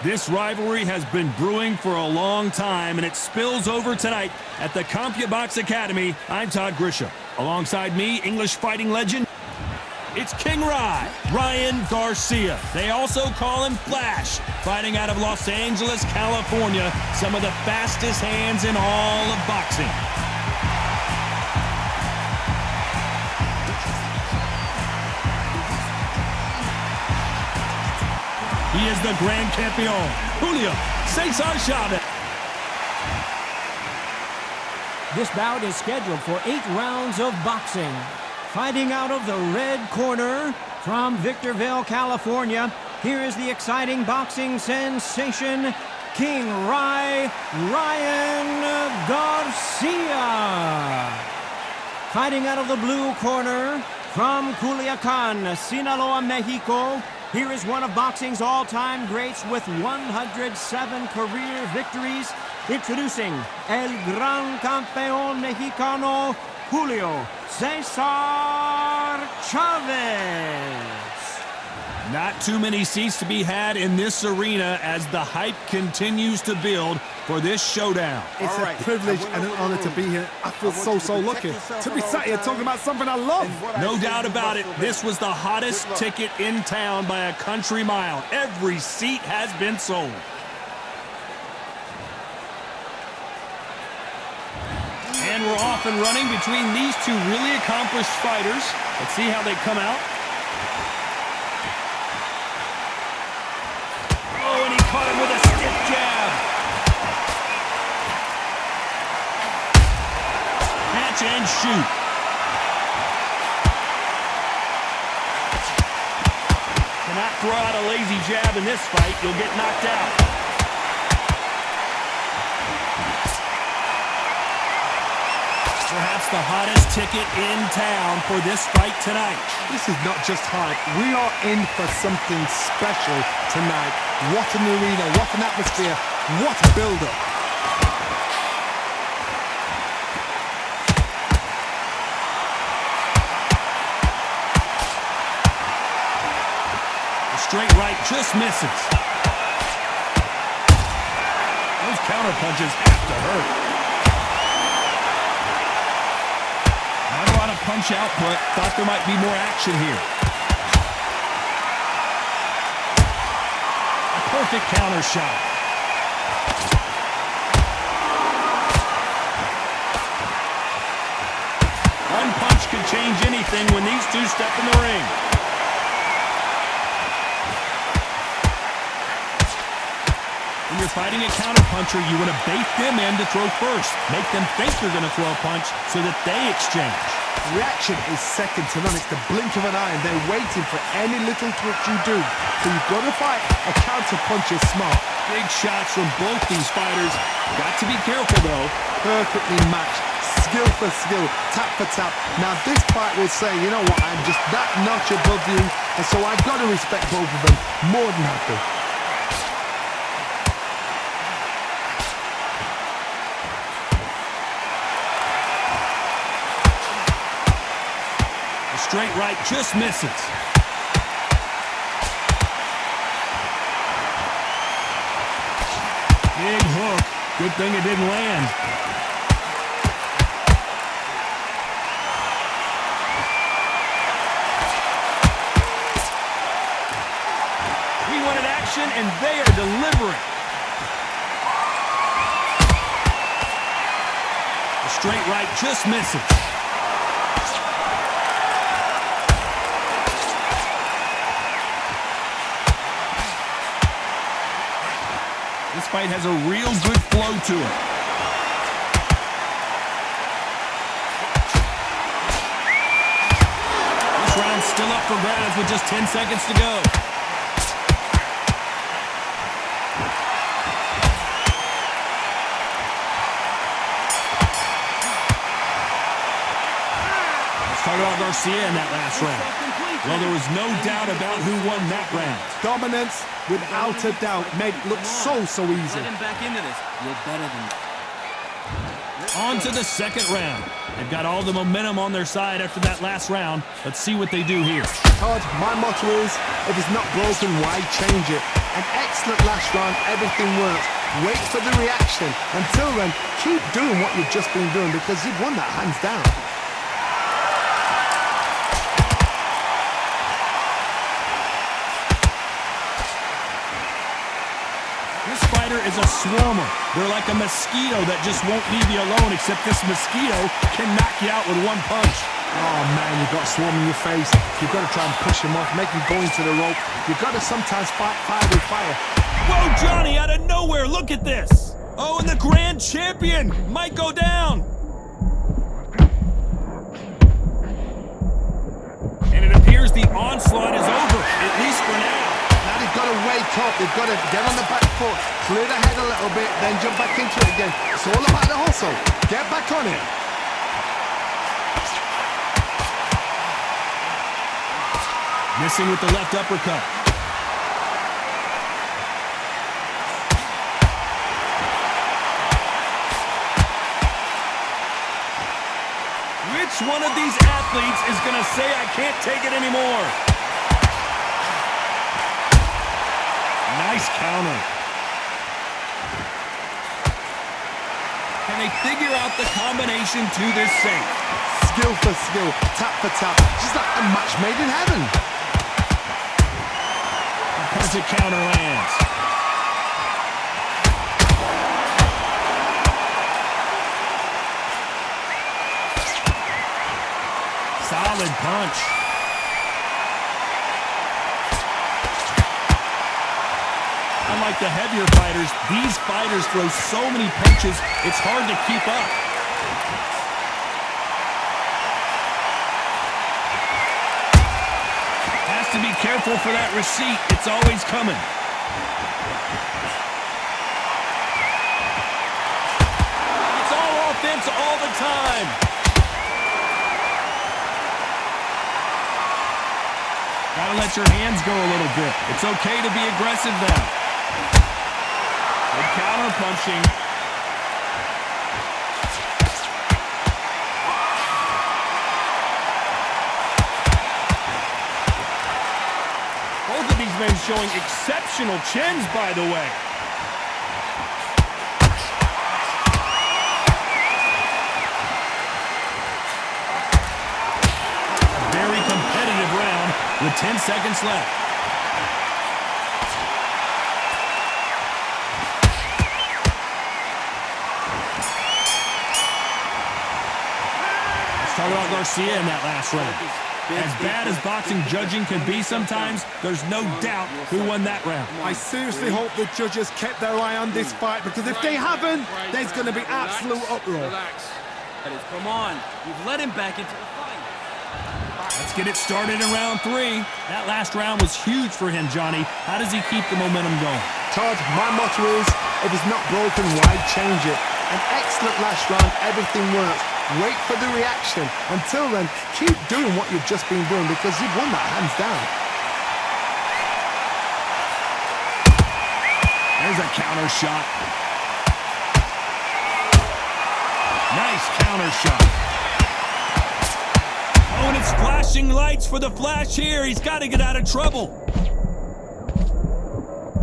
This rivalry has been brewing for a long time, and it spills over tonight at the CompuBox Academy. I'm Todd Grisham. Alongside me, English fighting legend, it's King Rai, Ryan Garcia. They also call him Flash, fighting out of Los Angeles, California, some of the fastest hands in all of boxing. He is the Grand Campeon, Julio Cesar Chavez. This bout is scheduled for 8 rounds of boxing. Fighting out of the red corner from Victorville, California, here is the exciting boxing sensation, King Rai, Ryan Garcia. Fighting out of the blue corner from Culiacan, Sinaloa, Mexico, here is one of boxing's all-time greats with 107 career victories. Introducing El Gran Campeón Mexicano, Julio Cesar Chavez. Not too many seats to be had in this arena as the hype continues to build for this showdown. It's a privilege and an honor to be here. I feel so lucky to be sat here talking about something I love. No doubt about it, this was the hottest ticket in town by a country mile. Every seat has been sold. And we're off and running between these two really accomplished fighters. Let's see how they come out. Oh, and he caught him with a stiff jab. Catch and shoot. Cannot throw out a lazy jab in this fight. You'll get knocked out. Perhaps the hottest ticket in town for this fight tonight. This is not just hype. We are in for something special tonight. What an arena, what an atmosphere, what a build-up. The straight right just misses. Those counter punches have to hurt. Punch output. Thought there might be more action here. A perfect counter shot. One punch could change anything when these two step in the ring. When you're fighting a counterpuncher, you want to bait them in to throw first. Make them think you're going to throw a punch so that they exchange. Reaction is second to none. It's the blink of an eye, and they're waiting for any little twitch you do. So you've got to fight a counter-puncher smart. Big shots from both these fighters. Got to be careful, though. Perfectly matched. Skill for skill. Tap for tap. Now, this fight will say, you know what, I'm just that notch above you, and so I've got to respect both of them more than happy. Straight right just misses. Big hook. Good thing it didn't land. We wanted action, and they are delivering. The straight right just misses. This fight has a real good flow to it. This round's still up for grabs with just 10 seconds to go. Let's talk about Garcia in that last round. Well, there was no doubt about who won that round. Dominance, without a doubt, made it look so easy. Let him back into this. You're better than that. On to the second round. They've got all the momentum on their side after that last round. Let's see what they do here. Todd, my motto is, if it's not broken, why change it? An excellent last round, everything works. Wait for the reaction. Until then, keep doing what you've just been doing because you've won that hands down. This fighter is a swarmer. They're like a mosquito that just won't leave you alone, except this mosquito can knock you out with one punch. Oh man, you've got a swarm in your face. You've got to try and push him off, make him go into the rope. You've got to sometimes fight fire with fire. Whoa, Johnny, out of nowhere, look at this. Oh, and the grand champion might go down. And it appears the onslaught is over, at least for now. Now they've got to wake up. They've got to get on the back foot, clear the head a little bit, then jump back into it again. It's all about the hustle. Get back on it. Missing with the left uppercut. Which one of these athletes is going to say, I can't take it anymore? Nice counter. Can they figure out the combination to this safe? Skill for skill, tap for tap. Just like a match made in heaven. Punch it counter lands. Solid punch. Unlike the heavier fighters, these fighters throw so many punches, it's hard to keep up. Has to be careful for that receipt. It's always coming. It's all offense all the time. Gotta let your hands go a little bit. It's okay to be aggressive now. Good counter punching. Both of these men showing exceptional chins, by the way. A very competitive round with 10 seconds left. Let's talk about Garcia in that last round. As bad as boxing judging can be sometimes, there's no doubt who won that round. I seriously hope the judges kept their eye on this fight because if they haven't, there's going to be absolute uproar. Come on, you've let him back into the fight. Let's get it started in round 3. That last round was huge for him, Johnny. How does he keep the momentum going? Todd, my motto is, if it's not broken, why change it? An excellent last round, everything works. Wait for the reaction. Until then, keep doing what you've just been doing because you've won that hands down. There's a counter shot. Nice counter shot. Oh, and it's flashing lights for the Flash here. He's got to get out of trouble.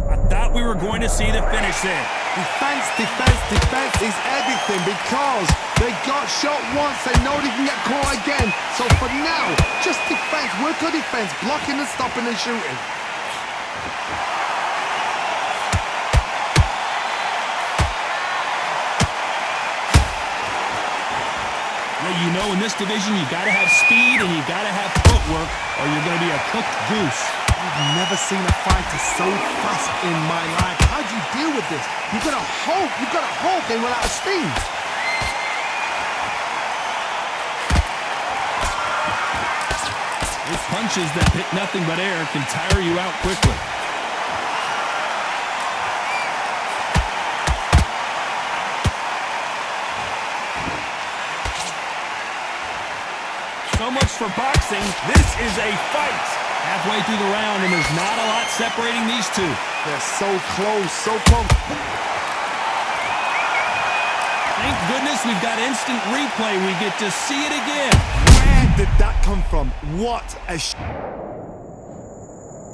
I thought we were going to see the finish there. Defense, defense, defense is everything because they got shot once, they know they can get caught again. So for now, just defense, work on defense, blocking and stopping and shooting. Well, you know, in this division, you got to have speed and you got to have footwork or you're going to be a cooked goose. I've never seen a fighter so fast in my life. How do you deal with this? You've got to hope they run out of steam. Those punches that hit nothing but air can tire you out quickly. So much for boxing. This is a fight. Halfway through the round, and there's not a lot separating these two. They're so close, so close. Thank goodness we've got instant replay. We get to see it again. Where did that come from? What a 1,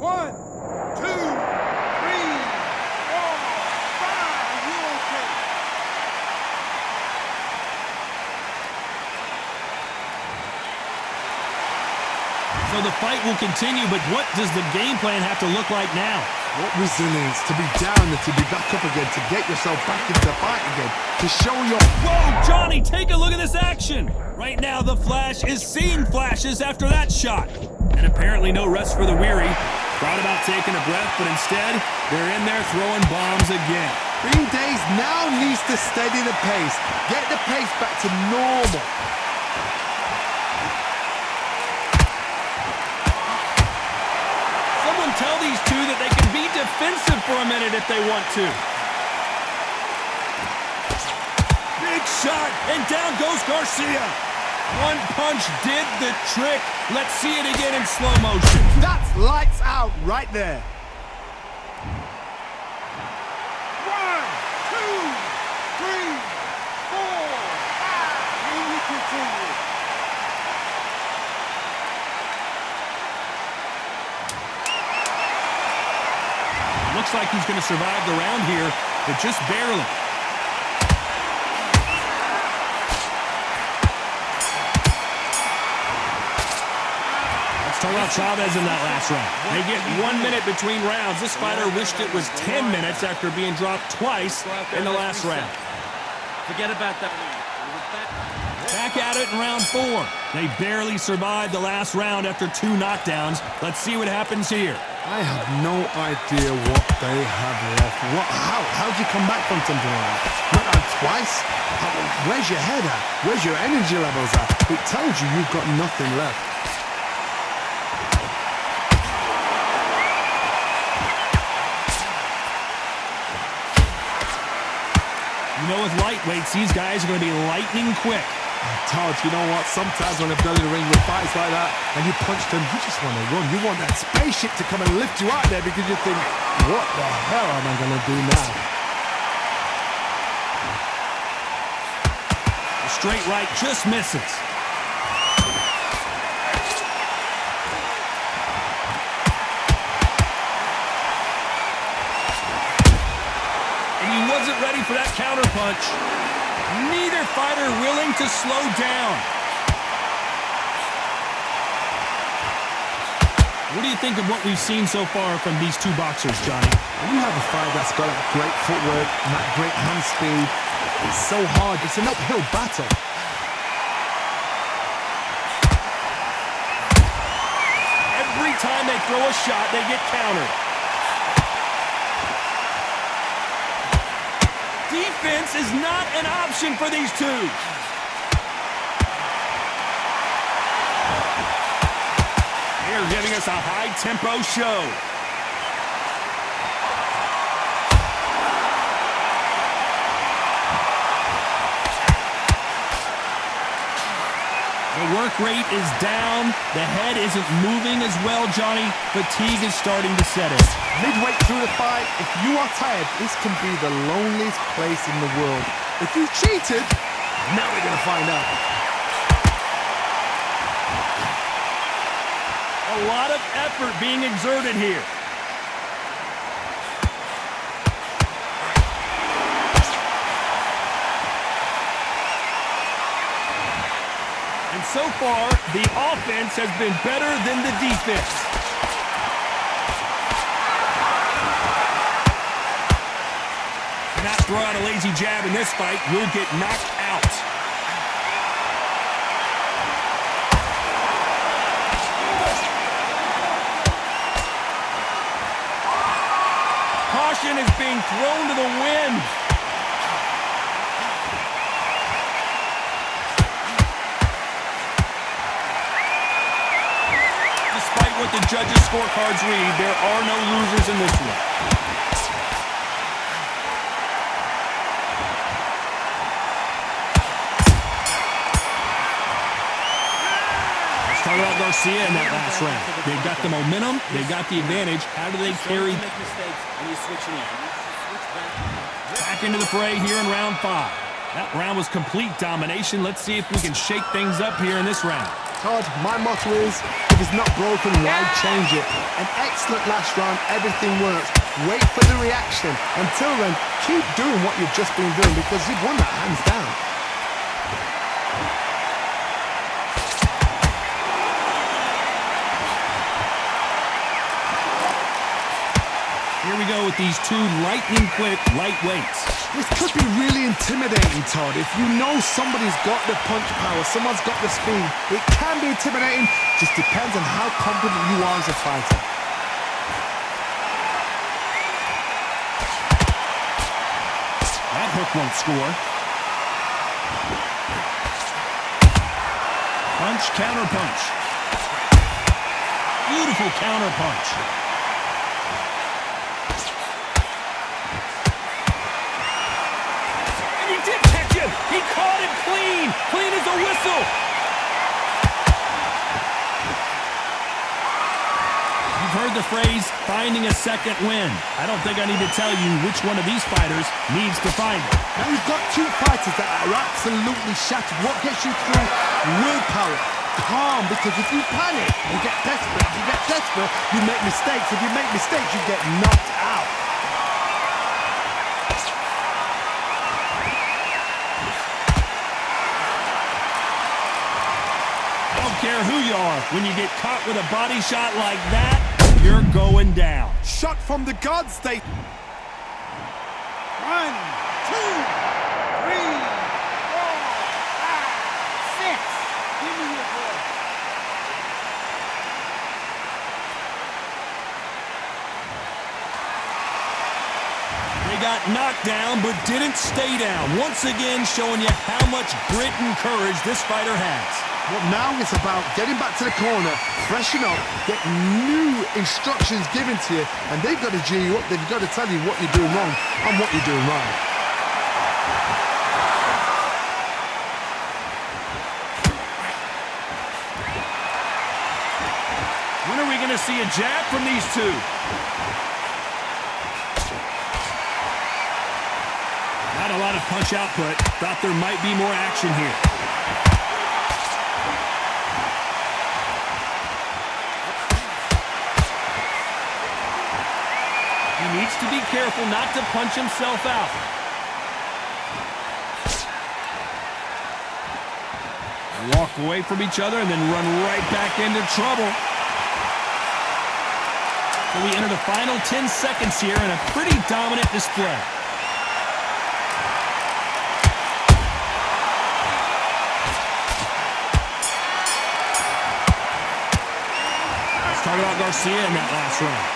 2, 3, 4, 5. You okay? So the fight will continue, but what does the game plan have to look like now? What resilience to be down and to be back up again, to get yourself back into the fight again, to show your... Whoa, Johnny, take a look at this action. Right now, the Flash is seeing flashes after that shot. And apparently no rest for the weary. Thought about taking a breath, but instead, they're in there throwing bombs again. Green Days now needs to steady the pace, get the pace back to normal. Someone tell these two that they can be defensive for a minute if they want to. Big shot, and down goes Garcia. One punch did the trick. Let's see it again in slow motion. That's lights out right there. 1, 2, 3, 4, 5. Looks like he's going to survive the round here, but just barely. Let's talk about Chavez in that last round. They get 1 minute between rounds. This fighter wished it was 10 minutes after being dropped twice in the last round. Forget about that. Back at it in round 4. They barely survived the last round after 2 knockdowns. Let's see what happens here. I have no idea what they have left. How'd you come back from something like that? Not on twice? Where's your head at? Where's your energy levels at? It tells you you've got nothing left. You know, with lightweights, these guys are going to be lightning quick. Todd, you know what? Sometimes when I've done in the ring with fights like that and you punch them, you just want to run. You want that spaceship to come and lift you out there because you think, what the hell am I going to do now? The straight right just misses. And he wasn't ready for that counter punch. Neither fighter willing to slow down. What do you think of what we've seen so far from these two boxers, Johnny? When you have a fight that's got that great footwork and that great hand speed, it's so hard. It's an uphill battle. Every time they throw a shot, they get countered. Defense is not an option for these two. They're giving us a high-tempo show. The work rate is down. The head isn't moving as well, Johnny. Fatigue is starting to set in. Midway through the fight, if you are tired, this can be the loneliest place in the world. If you cheated, now we're going to find out. A lot of effort being exerted here. And so far, the offense has been better than the defense. Not throw out a lazy jab in this fight, you'll get knocked out. Caution is being thrown to the wind. Despite what the judges' scorecards read, there are no losers in this one. Talk about Garcia in that last round. They've got the momentum. They've got the advantage. How do they carry? Back into the fray here in round 5. That round was complete domination. Let's see if we can shake things up here in this round. Todd, my motto is, if it's not broken, why change it? An excellent last round, everything works. Wait for the reaction. Until then, keep doing what you've just been doing because you've won that hands down. Here we go with these two lightning-quick lightweights. This could be really intimidating, Todd. If you know somebody's got the punch power, someone's got the speed, it can be intimidating. Just depends on how confident you are as a fighter. That hook won't score. Punch, counter punch. Beautiful counter punch. Did catch him! He caught it clean! Clean as a whistle! You've heard the phrase, finding a second win. I don't think I need to tell you which one of these fighters needs to find it. Now you've got two fighters that are absolutely shattered. What gets you through? Willpower. Calm, because if you panic, you get desperate. If you get desperate, you make mistakes. If you make mistakes, you get knocked out. Care who you are, when you get caught with a body shot like that, you're going down. Shot from the gods, they... 1, 2, 3, 4, 5, 6. Give me your boy. They got knocked down, but didn't stay down. Once again, showing you how much grit and courage this fighter has. Well, now it's about getting back to the corner, freshen up, get new instructions given to you, and they've got to G you up. They've got to tell you what you're doing wrong and what you're doing right. When are we going to see a jab from these two? Not a lot of punch output. Thought there might be more action here. Needs to be careful not to punch himself out. Walk away from each other and then run right back into trouble. So we enter the final 10 seconds here in a pretty dominant display. Let's talk about Garcia in that last round.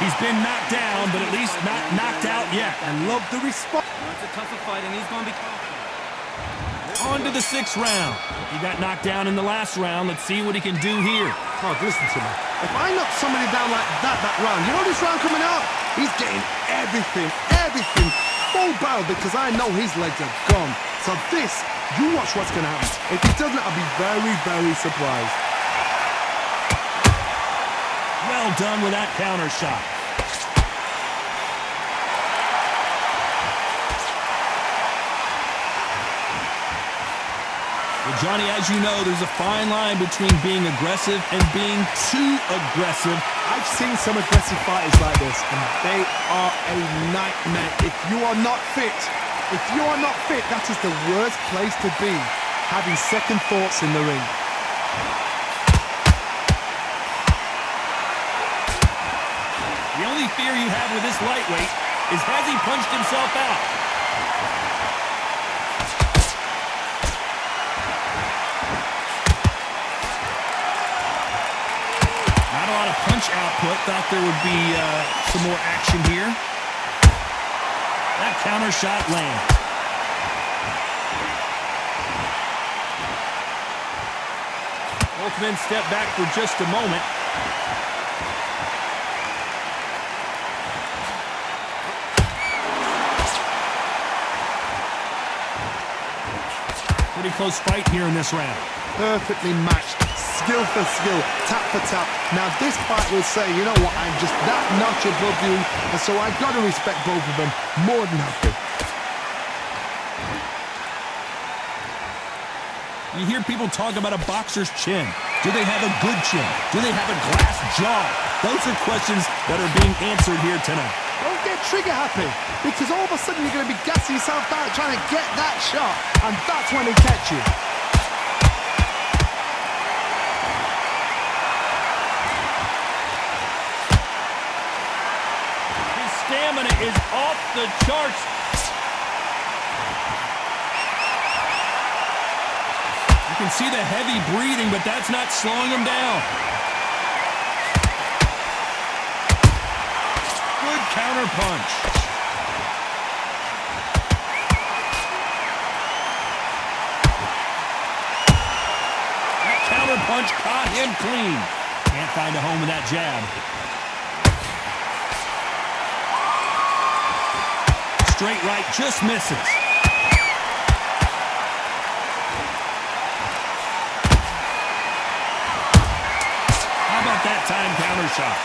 He's been knocked down, but at least not knocked out yet. And love the response. It's a tougher fight, and he's going to be confident. On to the 6th round. He got knocked down in the last round. Let's see what he can do here. Todd, listen to me. If I knock somebody down like that round, you know this round coming up? He's getting everything, full barrel, because I know his legs are gone. So this, you watch what's going to happen. If he doesn't, I'll be very, very surprised. Well done with that counter shot. Well, Johnny, as you know, there's a fine line between being aggressive and being too aggressive. I've seen some aggressive fighters like this, and they are a nightmare. If you are not fit, that is the worst place to be, having second thoughts in the ring. The only fear you have with this lightweight is has he punched himself out? Not a lot of punch output. Thought there would be some more action here. That counter shot lands. Both men step back for just a moment. Pretty close fight here in this round. Perfectly matched, skill for skill, tap for tap. Now this fight will say, you know what, I'm just that notch above you, and so I've got to respect both of them more than happy. You hear people talk about a boxer's chin. Do they have a good chin? Do they have a glass jaw? Those are questions that are being answered here tonight. Don't get trigger happy, because all of a sudden you're going to be gassing yourself out trying to get that shot, and that's when they catch you. His stamina is off the charts. You can see the heavy breathing, but that's not slowing him down. Good counter punch. That counter punch caught him clean. Can't find a home with that jab. Straight right just misses. How about that time counter shot?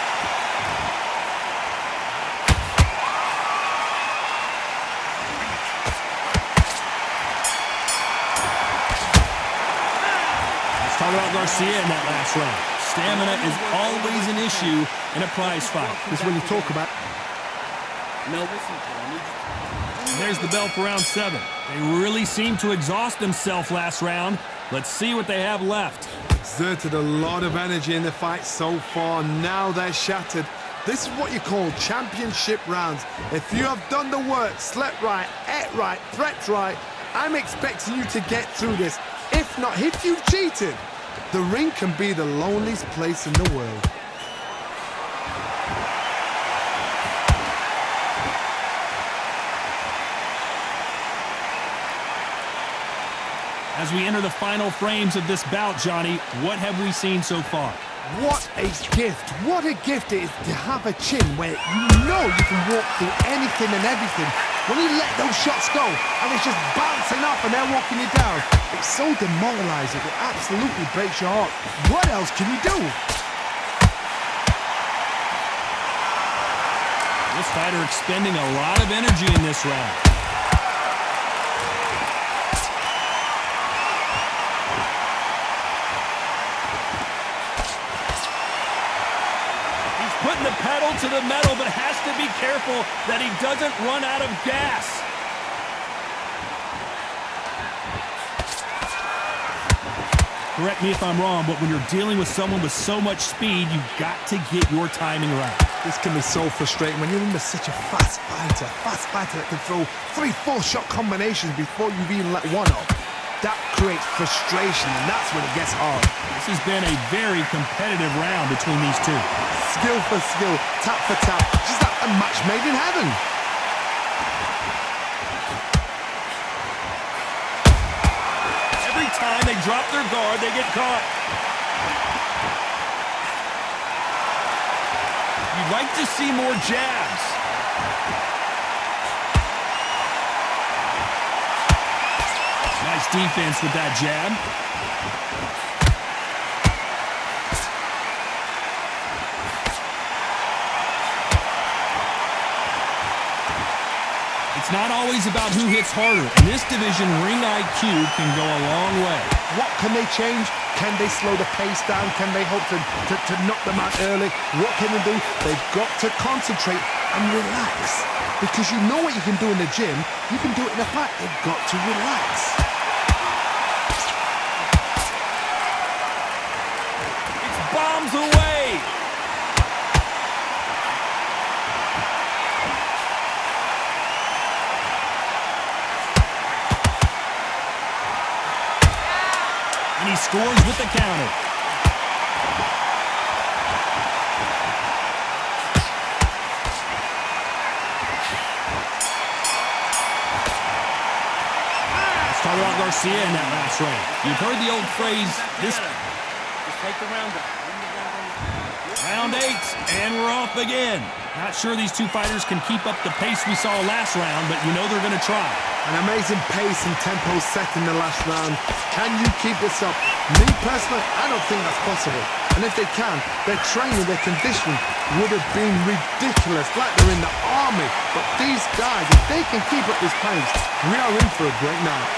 Let's talk about Garcia in that last round. Stamina is always an issue in a prize fight. This is when you talk about... Mel, listen to him. There's the bell for round 7. They really seemed to exhaust themselves last round. Let's see what they have left. Exerted a lot of energy in the fight so far. Now they're shattered. This is what you call championship rounds. If you have done the work, slept right, ate right, prepped right, I'm expecting you to get through this. If not, if you've cheated, the ring can be the loneliest place in the world. As we enter the final frames of this bout, Johnny, what have we seen so far? What a gift. What a gift it is to have a chin where you know you can walk through anything and everything. When you let those shots go and it's just bouncing off and they're walking you down, it's so demoralizing. It absolutely breaks your heart. What else can you do? This fighter expending a lot of energy in this round. Putting the pedal to the metal, but has to be careful that he doesn't run out of gas. Correct me if I'm wrong, but when you're dealing with someone with so much speed, you've got to get your timing right. This can be so frustrating when you're in with such a fast fighter that can throw 3-4 shot combinations before you've even let one off. That creates frustration, and that's when it gets hard. This has been a very competitive round between these two. Skill for skill, tap for tap, just like a match made in heaven. Every time they drop their guard, they get caught. You'd like to see more jabs. Nice defense with that jab. It's not always about who hits harder. In this division, ring IQ can go a long way. What can they change? Can they slow the pace down? Can they hope to knock them out early? What can they do? They've got to concentrate and relax. Because you know what you can do in the gym, you can do it in a fight. They've got to relax. Bombs away! And he scores with the counter. Let's talk about Garcia in that last round. You've heard the old phrase, this... Just take the round up. Round 8, and we're off again. Not sure these two fighters can keep up the pace we saw last round, but you know they're going to try. An amazing pace and tempo set in the last round. Can you keep this up? Me personally, I don't think that's possible. And if they can, their training, their conditioning would have been ridiculous, like they're in the army. But these guys, if they can keep up this pace, we are in for a great night.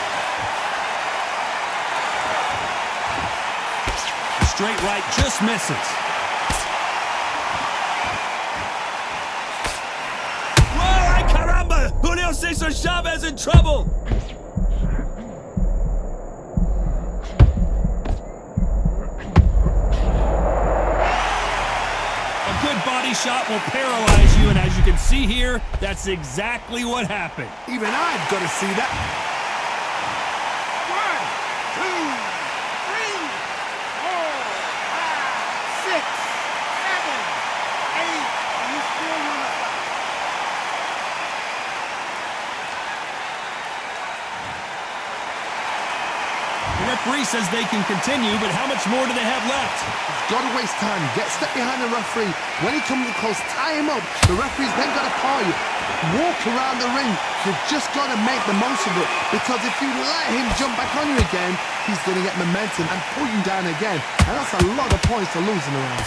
straight right just misses. Whoa, ay caramba! Julio Cesar Chavez in trouble! A good body shot will paralyze you, and as you can see here, that's exactly what happened. Even I've got to see that. 1, 2, 3, 4, 5, 6, 7, 8, and you still want to fight. The referee says they can continue, but how much more do they have left? Got to waste time. Get step behind the referee. When he comes close, tie him up. The referee's then got to call you. Walk around the ring. You've just got to make the most of it. Because if you let him jump back on you again, he's going to get momentum and pull you down again. And that's a lot of points to lose in the round.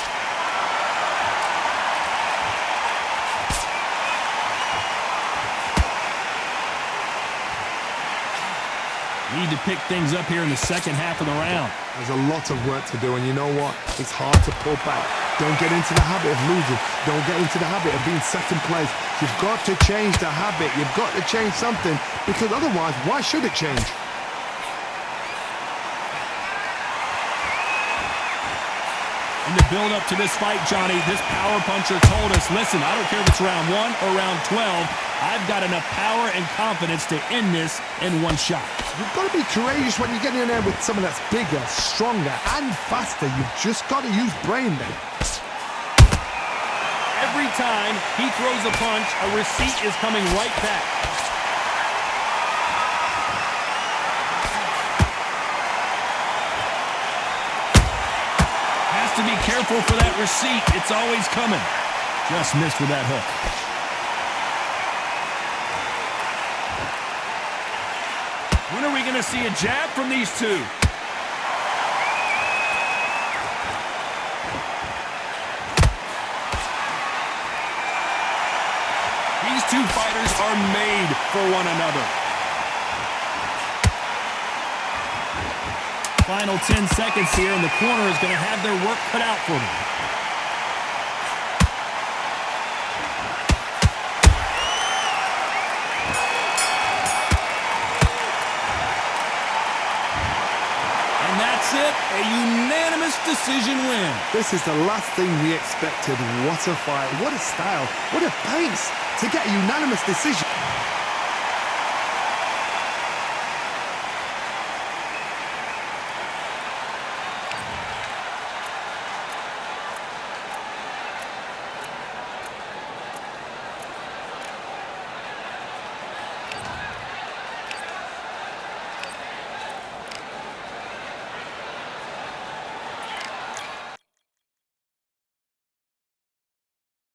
Need to pick things up here in the second half of the round. There's a lot of work to do, and you know what? It's hard to pull back. Don't get into the habit of losing. Don't get into the habit of being second place. You've got to change the habit. You've got to change something, because otherwise, why should it change? In the build-up to this fight, Johnny, this power puncher told us, listen, I don't care if it's round 1 or round 12, I've got enough power and confidence to end this in one shot. You've got to be courageous when you get in there with someone that's bigger, stronger, and faster. You've just got to use brain then. Every time he throws a punch, a receipt is coming right back. Has to be careful for that receipt. It's always coming. Just missed with that hook. When are we going to see a jab from these two? These two fighters are made for one another. Final 10 seconds here, and the corner is going to have their work cut out for them. And that's it, a unanimous decision win. This is the last thing we expected. What a fight, what a style, what a pace to get a unanimous decision.